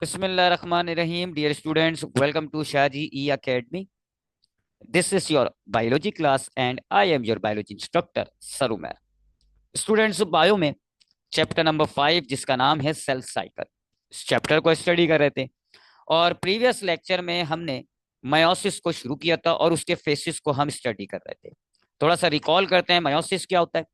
Bismillahirrahmanirrahim. Dear students, welcome to Shaji E Academy. This is your biology class and I am your biology instructor, Sarumer. Students bio में chapter number 5 जिसका नाम है cell cycle, इस chapter को study कर रहे थे और प्रीवियस लेक्चर में हमने मायोसिस को शुरू किया था और उसके फेसिस को हम स्टडी कर रहे थे। थोड़ा सा रिकॉल करते हैं, मायोसिस क्या होता है।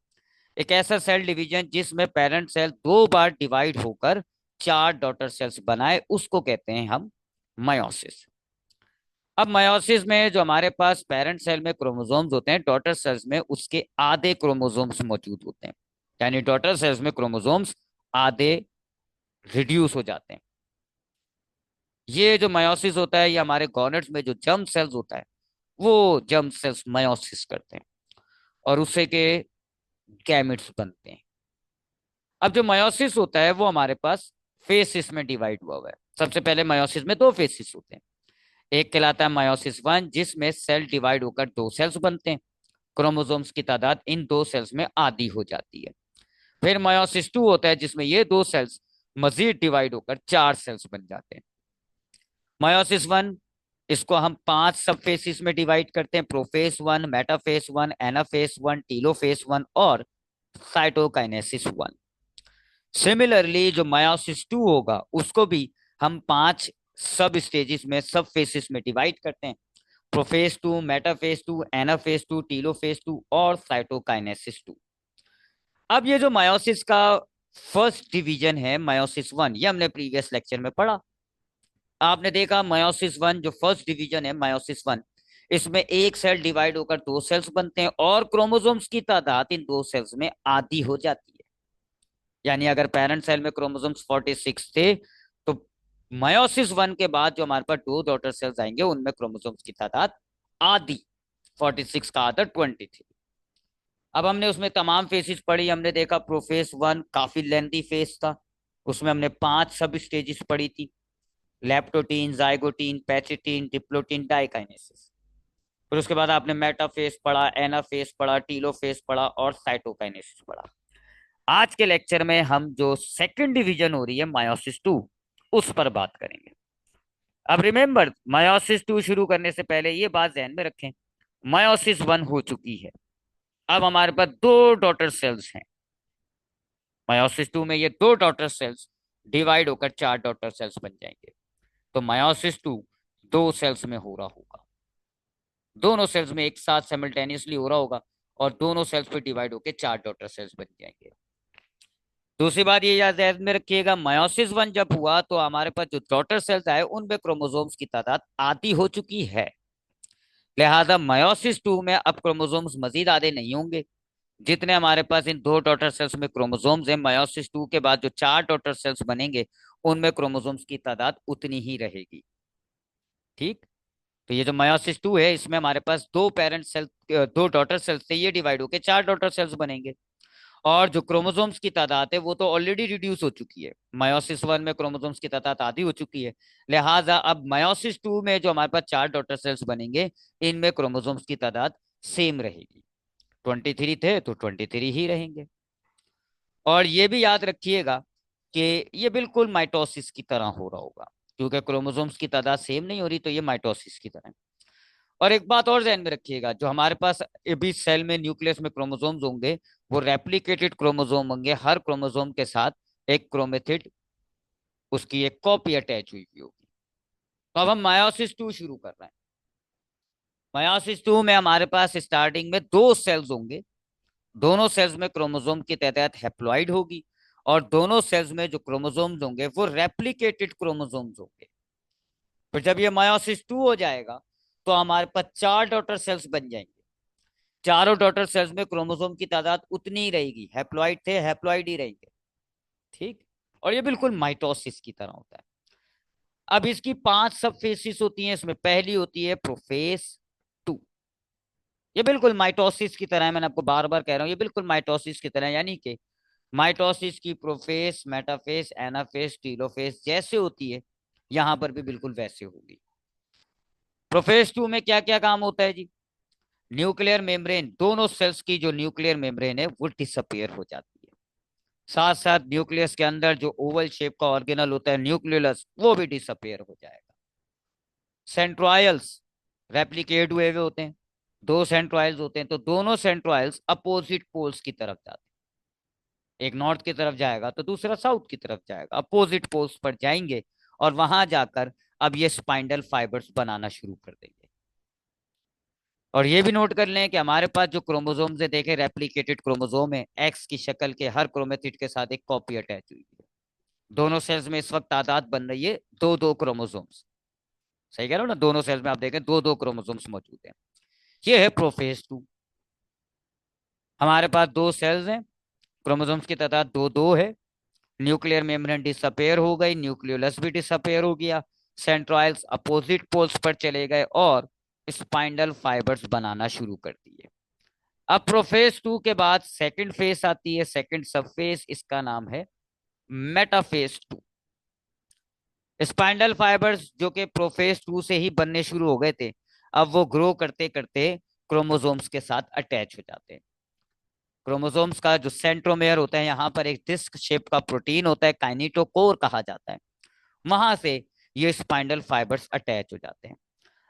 एक ऐसा सेल डिवीजन जिसमें पेरेंट सेल दो बार डिवाइड होकर चार डॉटर सेल्स बनाए, उसको कहते हैं हम मायोसिस। अब मायोसिस में जो हमारे पास पेरेंट सेल में क्रोमोसोम्स होते हैं, डॉटर सेल्स में उसके आधे क्रोमोसोम्स मौजूद होते हैं, यानी डॉटर सेल्स में क्रोमोसोम्स आधे रिड्यूस हो जाते हैं। ये जो मायोसिस होता है, ये हमारे गॉनेट्स में जो जर्म सेल्स होता है वो जर्म सेल्स मायोसिस करते हैं और उससे के गैमेट्स बनते हैं। अब जो मायोसिस होता है वो हमारे पास फेसिस में डिवाइड हुआ हुआ है। सबसे पहले मायोसिस में दो फेसिस होते हैं। एक कहलाता है मायोसिस वन, जिसमें सेल डिवाइड होकर दो सेल्स बनते हैं, क्रोमोसोम्स की तादाद इन दो सेल्स में आधी हो जाती है। फिर मायोसिस टू होता है जिसमें ये दो सेल्स मजीद डिवाइड होकर चार सेल्स बन जाते हैं। मायोसिस वन, इसको हम पांच सब फेसिस में डिवाइड करते हैं: prophase one, metaphase one, anaphase one, telophase one और साइटोकाइनेसिस वन। सिमिलरली जो मायोसिस टू होगा उसको भी हम पांच सब स्टेजेस में, सब फेसिस में डिवाइड करते हैं: prophase two, metaphase two, anaphase two, telophase two और साइटोकाइनेसिस टू। अब ये जो मायोसिस का फर्स्ट डिवीजन है मायोसिस वन, ये हमने प्रीवियस लेक्चर में पढ़ा। आपने देखा मायोसिस वन जो फर्स्ट डिवीजन है मायोसिस वन, इसमें एक सेल डिवाइड होकर दो सेल्स बनते हैं और क्रोमोसोम्स की तादाद इन दो सेल्स में आधी हो जाती है। यानी अगर पेरेंट सेल में क्रोमोसोम्स 46 थे तो मायोसिस वन के बाद जो हमारे पास दो डॉटर सेल्स आएंगे उनमें क्रोमोसोम्स की तादाद आधी, 46 का आधा 23। अब हमने उसमें तमाम फेसेस पढ़ी। हमने देखा प्रोफेस वन काफी लेंथी फेस था, उसमें हमने पांच सब स्टेजेस पढ़ी थी: leptotene, zygotene, pachytene, diplotene, diakinesis. फिर उसके बाद आपने मेटाफेस पढ़ा, एनाफेस पढ़ा, टीलोफेस पढ़ा और साइटोकाइनेसिस पढ़ा। आज के लेक्चर में हम जो सेकंड डिवीजन हो रही है मायोसिस टू, उस पर बात करेंगे। अब रिमेंबर, मायोसिस टू शुरू करने से पहले ये बात ध्यान में रखें, मायोसिस वन हो चुकी है, अब हमारे पास दो डॉटर सेल्स हैं। मायोसिस टू में ये दो डॉटर सेल्स डिवाइड होकर चार डॉटर सेल्स बन जाएंगे। तो मायोसिस टू दो सेल्स में हो रहा होगा, दोनों सेल्स में एक साथ साइमल्टेनियसली हो रहा होगा और दोनों सेल्स पे डिवाइड होकर चार डॉटर सेल्स बन जाएंगे। दूसरी बात ये याद ध्यान में रखिएगा, मायोसिस वन जब हुआ तो हमारे पास जो डॉटर सेल्स आए उनमें क्रोमोसोम्स की तादाद आधी हो चुकी है। लिहाजा मायोसिस टू में अब क्रोमोसोम्स मजीद आधे नहीं होंगे। जितने हमारे पास इन दो डॉटर सेल्स में क्रोमोसोम्स हैं, मायोसिस टू के बाद जो चार डॉटर सेल्स बनेंगे उनमें क्रोमोसोम्स की तादाद उतनी ही रहेगी। ठीक। तो ये जो मायोसिस टू है इसमें हमारे पास दो पेरेंट सेल, दो डॉटर सेल्स थे, ये डिवाइड होकर चार डॉटर सेल्स बनेंगे और जो क्रोमोसोम्स की तादाद है वो तो ऑलरेडी रिड्यूस हो चुकी है। मायोसिस वन में क्रोमोसोम्स की तादाद आधी हो चुकी है, लिहाजा अब मायोसिस टू में जो हमारे पास चार डॉटर सेल्स बनेंगे इनमें क्रोमोसोम्स की तादाद सेम रहेगी। 23 थे तो 23 ही रहेंगे। और ये भी याद रखिएगा कि ये बिल्कुल माइटोसिस की तरह हो रहा होगा, क्योंकि क्रोमोसोम्स की तादाद सेम नहीं हो रही, तो ये माइटोसिस की तरह है। और एक बात और ध्यान में रखिएगा, जो हमारे पास अभी सेल में न्यूक्लियस में क्रोमोसोम्स होंगे वो रेप्लिकेटेड क्रोमोसोम होंगे, हर क्रोमोसोम के साथ एक क्रोमेटिड, उसकी एक कॉपी अटैच हुई हुई होगी। तो अब हम मायोसिस टू शुरू कर रहे हैं। मायोसिस टू में हमारे पास स्टार्टिंग में दो सेल्स होंगे, दोनों सेल्स में क्रोमोसोम की तादाद हैप्लॉइड होगी और दोनों सेल्स में जो क्रोमोसोम्स होंगे वो रेप्लिकेटेड क्रोमोसोम्स होंगे। फिर जब ये मायोसिस टू हो जाएगा तो हमारे पास चार डॉटर सेल्स बन जाएंगे। चारों डॉटर सेल्स में क्रोमोसोम की तादाद उतनी ही रहेगी, हैप्लॉइड थे हैप्लॉइड ही रहेंगे। ठीक। और ये बिल्कुल माइटोसिस की तरह होता है। अब इसकी पांच सब फेसिस होती हैं, इसमें पहली होती है प्रोफेस टू। ये बिल्कुल माइटोसिस की तरह है, मैंने आपको बार बार कह रहा हूं, ये बिल्कुल माइटोसिस की तरह है। यानी कि माइटोसिस की प्रोफेस, मेटाफेस, एनाफेस, टीलोफेस जैसे होती है यहां पर भी बिल्कुल वैसे होगी। प्रोफेस टू में क्या क्या काम होता है जी? न्यूक्लियर मेम्ब्रेन, दोनों सेल्स की जो न्यूक्लियर मेम्ब्रेन है वो डिसअपियर हो जाती है। साथ साथ न्यूक्लियस के अंदर जो ओवल शेप का ऑर्गेनल होता है न्यूक्लियस, वो भी डिसअपेयर हो जाएगा। सेंट्रोइल्स रेप्लिकेट हुए हुए होते हैं, दो सेंट्रोइल्स होते हैं, तो दोनों सेंट्रोइल्स अपोजिट पोल्स की तरफ जाते हैं। एक नॉर्थ की तरफ जाएगा तो दूसरा साउथ की तरफ जाएगा, अपोजिट पोल्स पर जाएंगे और वहां जाकर अब ये स्पाइंडल फाइबर्स बनाना शुरू कर देंगे। और ये भी नोट कर लें कि हमारे पास जो क्रोमोसोम से देखे रेप्लिकेटेड क्रोमोसोम है, एक्स की शक्ल के हर क्रोमेटिड के साथ एक कॉपी अटैच हुई है। दोनों सेल्स में इस वक्त तादाद बन रही है दो दो क्रोमोसोम्स। सही कह रहा हूँ ना, दोनों सेल्स में आप देखें दो दो क्रोमोसोम्स मौजूद हैं। ये है प्रोफेज टू। हमारे पास दो सेल्स हैं, क्रोमोसोम्स की तादाद दो दो है। न्यूक्लियर मेम्ब्रेन डिसअपेयर हो गई, न्यूक्लियोलस भी डिसअपेयर हो गया, सेंट्रोइल्स अपोजिट पोल्स पर चले गए और स्पाइंडल फाइबर्स बनाना शुरू कर दिए। अब प्रोफेज टू के बाद सेकंड फेज आती है, सेकंड सब फेज, इसका नाम है मेटाफेज टू। स्पाइंडल फाइबर्स जो कि प्रोफेज टू से ही बनने शुरू हो गए थे, अब वो ग्रो करते करते क्रोमोसोम्स के साथ अटैच हो जाते हैं। क्रोमोसोम्स का जो सेंट्रोमेयर होता है, यहाँ पर एक डिस्क शेप का प्रोटीन होता है, काइनेटोकोर कहा जाता है, वहां से ये स्पाइंडल फाइबर्स अटैच हो जाते हैं।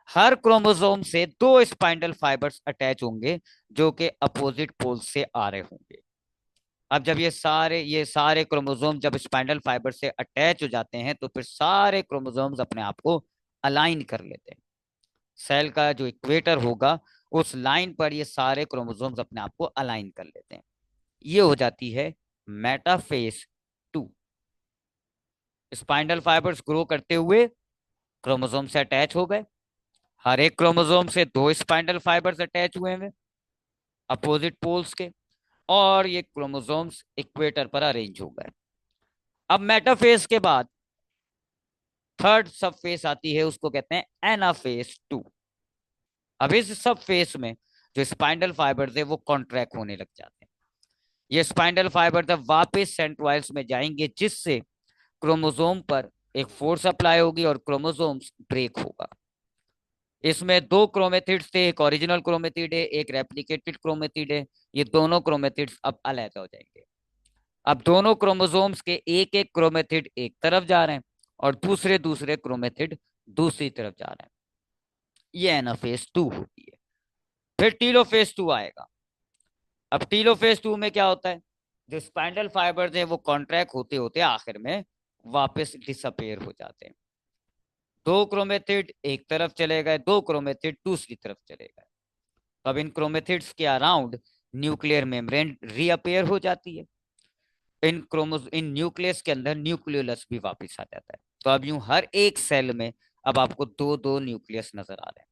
हर क्रोमोसोम से दो स्पाइंडल फाइबर्स अटैच होंगे जो कि अपोजिट पोल से आ रहे होंगे। अब जब ये सारे क्रोमोसोम जब स्पाइंडल फाइबर से अटैच हो जाते हैं तो फिर सारे क्रोमोसोम्स अपने आप को अलाइन कर लेते हैं। सेल का जो इक्वेटर होगा उस लाइन पर ये सारे क्रोमोसोम्स अपने आप को अलाइन कर लेते हैं। ये हो जाती है metaphase two. Spindle fibres grow करते हुए क्रोमोसोम से अटैच हो गए। हर एक क्रोमोसोम से दो स्पाइंडल फाइबर्स अटैच हुए हैं अपोजिट पोल्स के, और ये क्रोमोसोम्स इक्वेटर पर अरेंज हो गए। अब मेटाफेज के बाद थर्ड सब फेस आती है, उसको कहते हैं एनाफेज टू। अब इस सब फेस में जो स्पाइंडल फाइबर्स है वो कॉन्ट्रैक्ट होने लग जाते हैं। ये स्पाइंडल फाइबर अब वापस सेंट्रोइल्स में जाएंगे, जिससे क्रोमोसोम पर एक फोर्स अप्लाई होगी और क्रोमोसोम्स ब्रेक होगा। इसमें दो क्रोमेटिड्स थे, एक ओरिजिनल क्रोमेटिड है, एक रेप्लिकेटेड क्रोमेटिड है। ये दोनों क्रोमेटिड्स अब अलग हो जाएंगे। अब दोनों क्रोमोसोम्स के एक एक क्रोमेटिड एक तरफ जा रहे हैं और दूसरे दूसरे क्रोमेटिड दूसरी तरफ जा रहे हैं। ये एनाफेज टू होती है। फिर टीलोफेज टू आएगा। अब टीलोफेज टू में क्या होता है, जो स्पाइंडल फाइबर्स हैं वो कॉन्ट्रैक्ट होते होते आखिर में वापस डिसअपेयर हो जाते हैं। दो क्रोमेटिड एक तरफ चले गए, दो क्रोमेटिड दूसरी तरफ चले गए। अब इन क्रोमेटिड्स के अराउंड न्यूक्लियर मेम्ब्रेन रीअपेयर हो जाती है। इन न्यूक्लियस के अंदर न्यूक्लियोलस भी वापस आ जाता है। तो अब यूं हर एक सेल में अब आपको दो दो न्यूक्लियस नजर आ रहे हैं।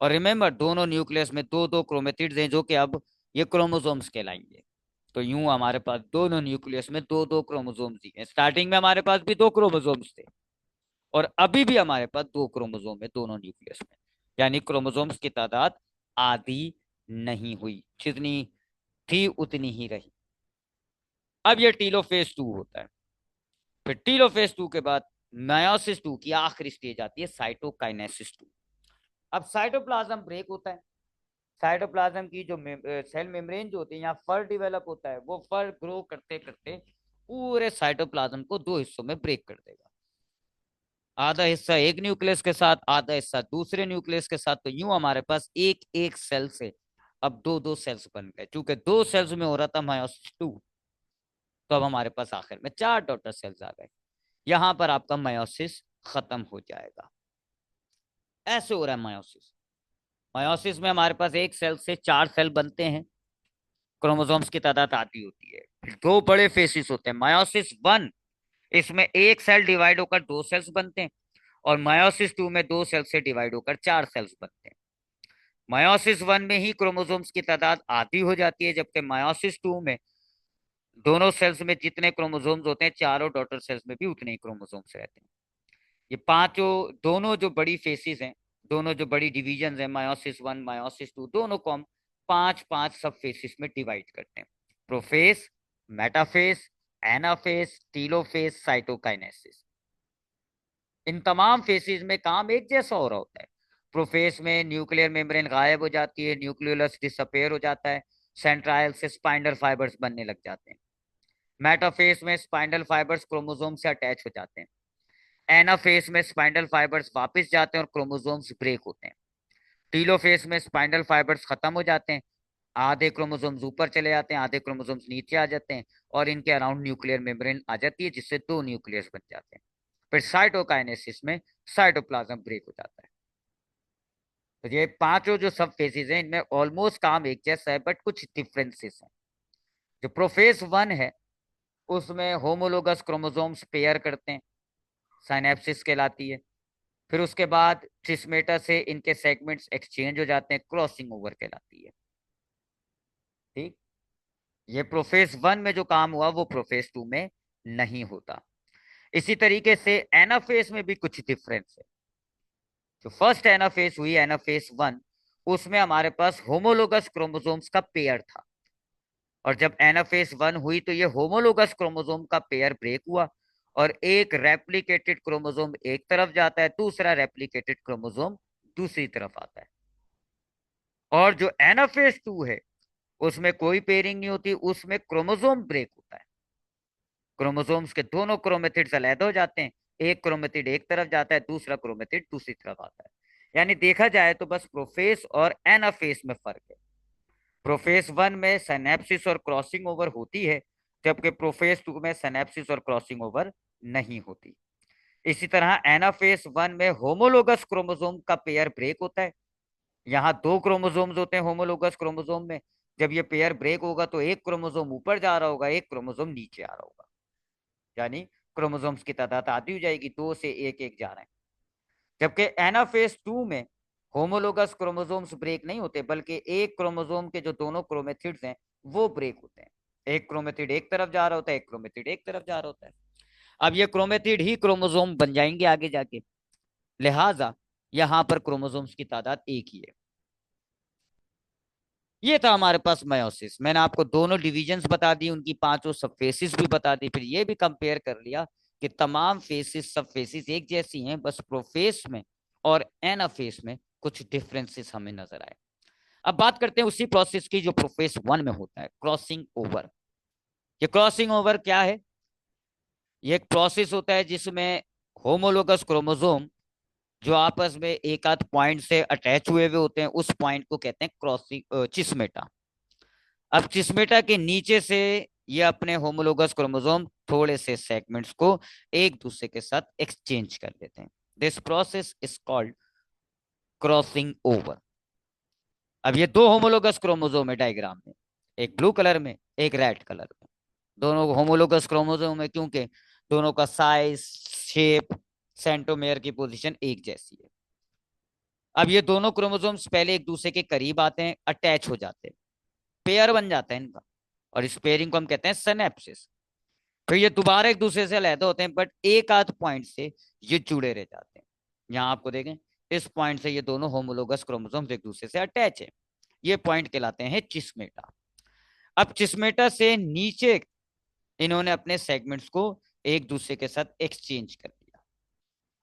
और रिमेंबर, दोनों न्यूक्लियस में दो दो क्रोमेटिड्स हैं जो कि अब ये क्रोमोसोम्स कहलाएंगे। तो यूं हमारे पास दोनों न्यूक्लियस में दो दो क्रोमोसोम्स ही हैं। स्टार्टिंग में हमारे पास भी दो क्रोमोसोम्स थे और अभी भी हमारे पास दो क्रोमोसोम है दोनों न्यूक्लियस में। यानी क्रोमोसोम्स की तादाद आधी नहीं हुई, जितनी थी उतनी ही रही। अब ये टीलोफेज टू होता है। फिर टीलोफेज टू के बाद मायोसिस टू की आखिरी स्टेज आती है, साइटोकाइनेसिस टू। अब साइटोप्लाज्म ब्रेक होता है। साइटोप्लाज्म की जो सेल मेम्ब्रेन जो होती है, यहाँ फर डेवलप होता है, वो फर ग्रो करते करते पूरे साइटोप्लाज्म को दो हिस्सों में ब्रेक कर देगा। आधा हिस्सा एक न्यूक्लियस के साथ, आधा हिस्सा दूसरे न्यूक्लियस के साथ। तो यूं हमारे पास एक एक सेल से अब दो दो सेल्स बन गए। चूंकि दो सेल्स में हो रहा था मायोसिस टू, तो अब हमारे पास आखिर में चार डॉटर सेल्स आ गए। यहां पर आपका मायोसिस खत्म हो जाएगा। ऐसे हो रहा है मायोसिस। मायोसिस में हमारे पास एक सेल से चार सेल बनते हैं, क्रोमोसोम्स की तादाद आती होती है। फिर दो बड़े फेसिस होते हैं, मायोसिस वन, इसमें एक सेल डिवाइड होकर दो सेल्स बनते हैं, और मायोसिस टू में दो सेल से डिवाइड होकर चार सेल्स बनते हैं। मायोसिस वन में ही क्रोमोसोम्स की तादाद आधी हो जाती है, जबकि मायोसिस टू में दोनों सेल्स में जितने क्रोमोसोम्स होते हैं, चारों डॉटर सेल्स में भी उतने ही क्रोमोसोम्स रहते हैं। ये पांचों, दोनों जो बड़ी फेसिस हैं, दोनों जो बड़ी डिवीजन है, मायोसिस वन मायोसिस टू, दोनों को हम पांच पांच सब फेसिस में डिवाइड करते हैं। Prophase, metaphase, anaphase, telophase, cytokinesis. इन तमाम फेसिस में काम एक जैसा हो रहा होता है। प्रोफेस में न्यूक्लियर मेम्ब्रेन गायब हो जाती है, न्यूक्लियोलस डिसअपेयर हो जाता है, सेंट्राइल से स्पाइंडल फाइबर्स बनने लग जाते हैं। मेटाफेज में स्पाइंडल फाइबर्स क्रोमोसोम से अटैच हो जाते हैं। एनाफेज में स्पाइंडल फाइबर्स वापस जाते हैं और क्रोमोसोम्स ब्रेक होते हैं। टीलोफेज में स्पाइंडल फाइबर्स खत्म हो जाते हैं, आधे क्रोमोसोम्स ऊपर चले जाते हैं, आधे क्रोमोसोम्स नीचे आ जाते हैं, और इनके अराउंड न्यूक्लियर मेम्ब्रेन आ जाती है, जिससे दो न्यूक्लियस बन जाते हैं। फिर साइटोकाइनेसिस में साइटोप्लाज्म ब्रेक हो जाता है। तो ये पांचों जो सब फेजेस हैं, इनमें ऑलमोस्ट काम एक जैसा है, बट कुछ डिफरेंसेस हैं। जो प्रोफेज वन है, उसमें होमोलोगस क्रोमोसोम्स पेयर करते हैं, साइनेप्सिस कहलाती है। फिर उसके बाद ट्रिस्मेटा से इनके सेगमेंट्स एक्सचेंज हो जाते हैं, क्रॉसिंग ओवर कहलाती है। ठीक। ये प्रोफेज वन में जो काम हुआ वो प्रोफेज टू में नहीं होता। इसी तरीके से एनाफेज में भी कुछ डिफरेंस है। जो फर्स्ट एनाफेज हुई, एनाफेज वन, उसमें हमारे पास होमोलोगस क्रोमोसोम्स का पेयर था। और जब एनाफेज वन हुई तो ये होमोलोगस क्रोमोसोम का पेयर ब्रेक हुआ, और एक रेप्लिकेटेड क्रोमोसोम एक तरफ जाता है, दूसरा रेप्लिकेटेड क्रोमोसोम दूसरी तरफ आता है। और जो एनाफेज टू है, उसमें कोई पेयरिंग नहीं होती, उसमें क्रोमोसोम ब्रेक होता है। क्रोमोसोम्स के दोनों क्रोमेटिड्स अलग हो जाते हैं, एक क्रोमेटिड एक तरफ जाता है, दूसरा क्रोमेटिड दूसरी तरफ आता है। यानी देखा जाए तो बस प्रोफेस और एनाफेस में फर्क है। प्रोफेस वन में सिनेप्सिस और क्रॉसिंग ओवर होती है, जबकि प्रोफेस टू में सिनेप्सिस और क्रॉसिंग ओवर नहीं होती। इसी तरह एनाफेस वन में होमोलोगस क्रोमोसोम का पेयर ब्रेक होता है। यहाँ दो क्रोमोसोम्स होते हैं होमोलोगस क्रोमोसोम में। जब ये पेयर ब्रेक होगा तो एक क्रोमोसोम ऊपर जा रहा होगा, एक क्रोमोसोम नीचे आ रहा होगा, यानी क्रोमोसोम्स की तादाद आधी हो जाएगी, दो से एक एक जा रहे हैं। जबकि एनाफेज टू में होमोलोगस क्रोमोसोम्स ब्रेक नहीं होते, बल्कि एक क्रोमोसोम के जो दोनों क्रोमेटिड्स हैं वो ब्रेक होते हैं। एक क्रोमेटिड एक तरफ जा रहा होता है, एक क्रोमेटिड एक तरफ जा रहा होता है। अब ये क्रोमेटिड ही क्रोमोसोम बन जाएंगे आगे जाके, लिहाजा यहां पर क्रोमोसोम्स की तादाद एक ही है। ये था हमारे पास मयोसिस। मैंने आपको दोनों डिविजन्स बता दी, उनकी पांचों सब फेसिस भी बता दी, फिर ये भी कंपेयर कर लिया कि तमाम फेसिस सब फेसिस एक जैसी हैं, बस प्रोफेस में और एनाफेस में कुछ डिफरेंसेस हमें नजर आए। अब बात करते हैं उसी प्रोसेस की जो प्रोफेस वन में होता है, क्रॉसिंग ओवर। ये क्रॉसिंग ओवर क्या है? ये एक प्रोसेस होता है जिसमें होमोलोगस क्रोमोसोम जो आपस में एक आध पॉइंट से अटैच हुए हुए होते हैं, उस पॉइंट को कहते हैं क्रॉसिंग चिस्मेटा। अब चिस्मेटा के नीचे से ये अपने होमोलोगस क्रोमोसोम थोड़े से सेगमेंट्स को एक दूसरे के साथ एक्सचेंज कर लेते हैं। This process is called crossing over. अब ये दो होमोलोगस क्रोमोसोम है डायग्राम में, एक ब्लू कलर में, एक रेड कलर में। दोनों होमोलोगस क्रोमोसोम है क्योंकि दोनों का साइज, शेप, सेंट्रोमेयर की पोजीशन एक जैसी है। अब ये दोनों क्रोमोसोम्स पहले एक दूसरे के करीब आते हैं, अटैच हो जाते हैं, पेयर बन जाता है इनका, और इस पेयरिंग को हम कहते हैं सिनेप्सिस। फिर ये दोबारा एक दूसरे से अलग होते हैं, बट एक आध पॉइंट से ये जुड़े रह जाते हैं। यहाँ आपको देखें, इस पॉइंट से ये दोनों होमोलोगस क्रोमोसोम्स एक दूसरे से अटैच है। ये पॉइंट कहलाते हैं चिस्मेटा। अब चिस्मेटा से नीचे इन्होंने अपने सेगमेंट्स को एक दूसरे के साथ एक्सचेंज कर दिया।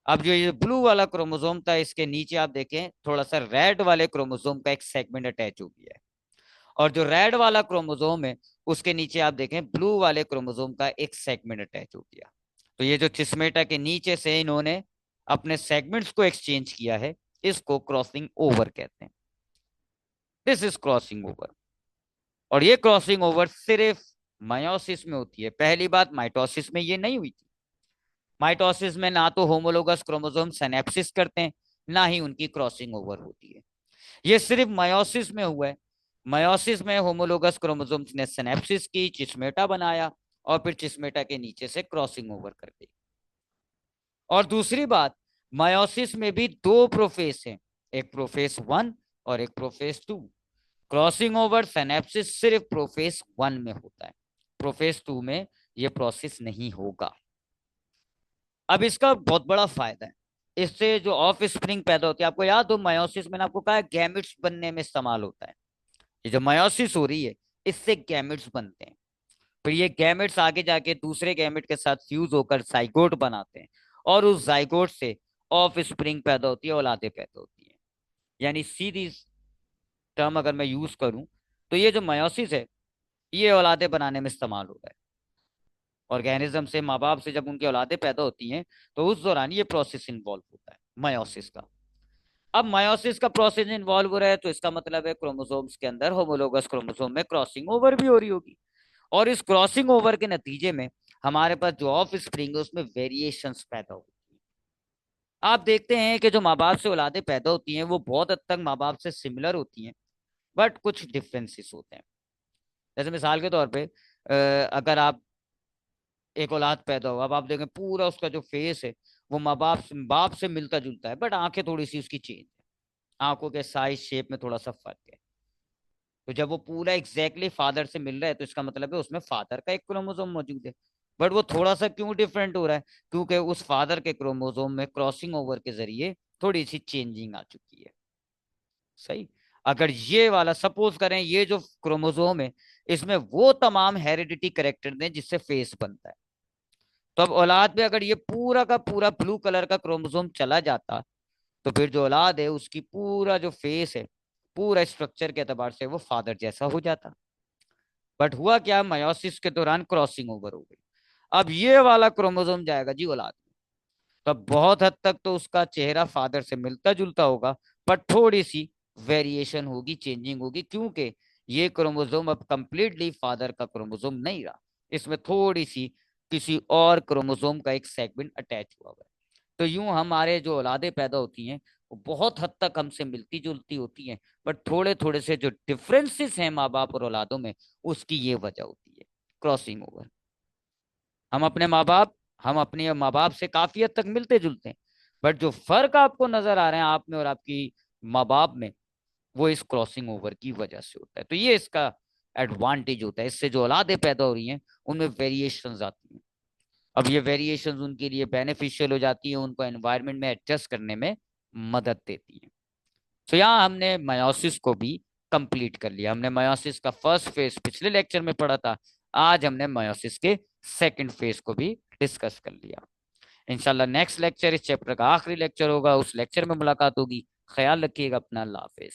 अब जो ये ब्लू वाला क्रोमोसोम था, इसके नीचे आप देखें थोड़ा सा रेड वाले क्रोमोसोम का एक सेगमेंट अटैच हो गया है, और जो रेड वाला क्रोमोसोम है उसके नीचे आप देखें ब्लू वाले क्रोमोसोम का एक सेगमेंट अटैच हो गया। तो ये जो चिस्मेटा के नीचे से इन्होंने अपने सेगमेंट्स को एक्सचेंज किया है, इसको क्रॉसिंग ओवर कहते हैं। This is crossing over. और ये क्रॉसिंग ओवर सिर्फ मायोसिस में होती है। पहली बात, माइटोसिस में ये नहीं हुई थी। माइटोसिस में ना तो होमोलोगस क्रोमोसोम सिनेप्सिस करते हैं, ना ही उनकी क्रॉसिंग ओवर होती है। ये सिर्फ मायोसिस में हुआ है। मायोसिस में होमोलोगस क्रोमोसोम्स ने सिनेप्सिस की, चिस्मेटा बनाया, और फिर चिस्मेटा के नीचे से क्रॉसिंग ओवर कर दी। और दूसरी बात, मायोसिस में भी दो प्रोफेस हैं, एक प्रोफेस वन और एक prophase two. Crossing over synapsis सिर्फ प्रोफेस वन में होता है, प्रोफेस टू में यह प्रोसेस नहीं होगा। अब इसका बहुत बड़ा फायदा है, इससे जो ऑफ स्प्रिंग पैदा होती है, आपको याद हो मायोसिस में आपको कहा गैमेट्स बनने में इस्तेमाल होता है। ये जो मायोसिस हो रही है, इससे गैमेट्स बनते हैं। फिर ये गैमेट्स आगे जाके दूसरे गैमेट के साथ फ्यूज होकर जाइगोट बनाते हैं, और उस जाइगोट से ऑफ स्प्रिंग पैदा होती है, औलादे पैदा होती है। यानी सीधी टर्म अगर मैं यूज करूं, तो ये जो मायोसिस है, ये औलादे बनाने में इस्तेमाल हो रहा है। ऑर्गेनिज्म से, माँ बाप से जब उनकी औलादे पैदा होती हैं तो उस दौरान ये प्रोसेस इन्वॉल्व होता है, मायोसिस का। अब मायोसिस का प्रोसेस इन्वॉल्व हो रहा है तो इसका मतलब है क्रोमोसोम्स के अंदर होमोलोगस क्रोमोसोम में क्रॉसिंग ओवर भी हो रही होगी, और इस क्रॉसिंग ओवर के नतीजे में हमारे पास जो ऑफ स्प्रिंग है उसमें वेरिएशंस पैदा होती है। आप देखते हैं कि जो माँ बाप से औलादे पैदा होती हैं वो बहुत हद तक माँ बाप से सिमिलर होती हैं, बट कुछ डिफरेंसेस होते हैं। जैसे मिसाल के तौर पे अगर आप एक औलाद पैदा हो, अब आप देखें पूरा उसका जो फेस है वो माँ बाप से मिलता जुलता है, बट आंखें थोड़ी सी उसकी चेंज है, आंखों के साइज शेप में थोड़ा सा फर्क है। तो जब वो पूरा एग्जैक्टली फादर से मिल रहा है तो इसका मतलब है उसमें फादर का एक क्रोमोसोम मौजूद है, बट वो थोड़ा सा क्यों डिफरेंट हो रहा है, क्योंकि उस फादर के क्रोमोसोम में क्रॉसिंग ओवर के जरिए थोड़ी सी चेंजिंग आ चुकी है। सही। अगर ये वाला सपोज करें, ये जो क्रोमोसोम है इसमें वो तमाम हेरिडिटी करेक्टर ने जिससे फेस बनता है, तो अब औलाद में अगर ये पूरा का पूरा ब्लू कलर का क्रोमोसोम चला जाता तो फिर जो औलाद है उसकी पूरा जो फेस है, पूरा स्ट्रक्चर के एतबार से वो फादर जैसा हो जाता। बट हुआ क्या, मयोसिस के दौरान क्रॉसिंग ओवर हो गई। अब ये वाला क्रोमोसोम जाएगा जी औलाद में, तब बहुत हद तक तो उसका चेहरा फादर से मिलता जुलता होगा, पर थोड़ी सी वेरिएशन होगी, चेंजिंग होगी, क्योंकि ये क्रोमोसोम अब कंप्लीटली फादर का क्रोमोसोम नहीं रहा, इसमें थोड़ी सी किसी और क्रोमोसोम का एक सेगमेंट अटैच हुआ हुआ है। तो यूं हमारे जो औलादे पैदा होती हैं वो बहुत हद तक हमसे मिलती जुलती होती हैं, बट थोड़े थोड़े से जो डिफरेंसेस हैं माँ बाप और औलादों में, उसकी ये वजह होती है क्रॉसिंग ओवर। हम अपने माँ बाप हम अपने माँ बाप से काफी हद तक मिलते जुलते हैं, बट जो फर्क आपको नजर आ रहे हैं आप में और आपकी माँ बाप में, वो इस क्रॉसिंग ओवर की वजह से होता है। तो ये इसका एडवांटेज होता है, इससे जो औलादे पैदा हो रही हैं उनमें वेरिएशंस आती हैं। अब ये वेरिएशंस उनके लिए बेनिफिशियल हो जाती है, उनको एनवायरनमेंट में एडजस्ट करने में मदद देती है। तो यहाँ हमने मयोसिस को भी कंप्लीट कर लिया। हमने मयोसिस का फर्स्ट फेज पिछले लेक्चर में पढ़ा था, आज हमने मयोसिस के सेकंड फेज को भी डिस्कस कर लिया। इंशाल्लाह नेक्स्ट लेक्चर इस चैप्टर का आखिरी लेक्चर होगा, उस लेक्चर में मुलाकात होगी। ख्याल रखिएगा अपना, अल्लाह हाफिज।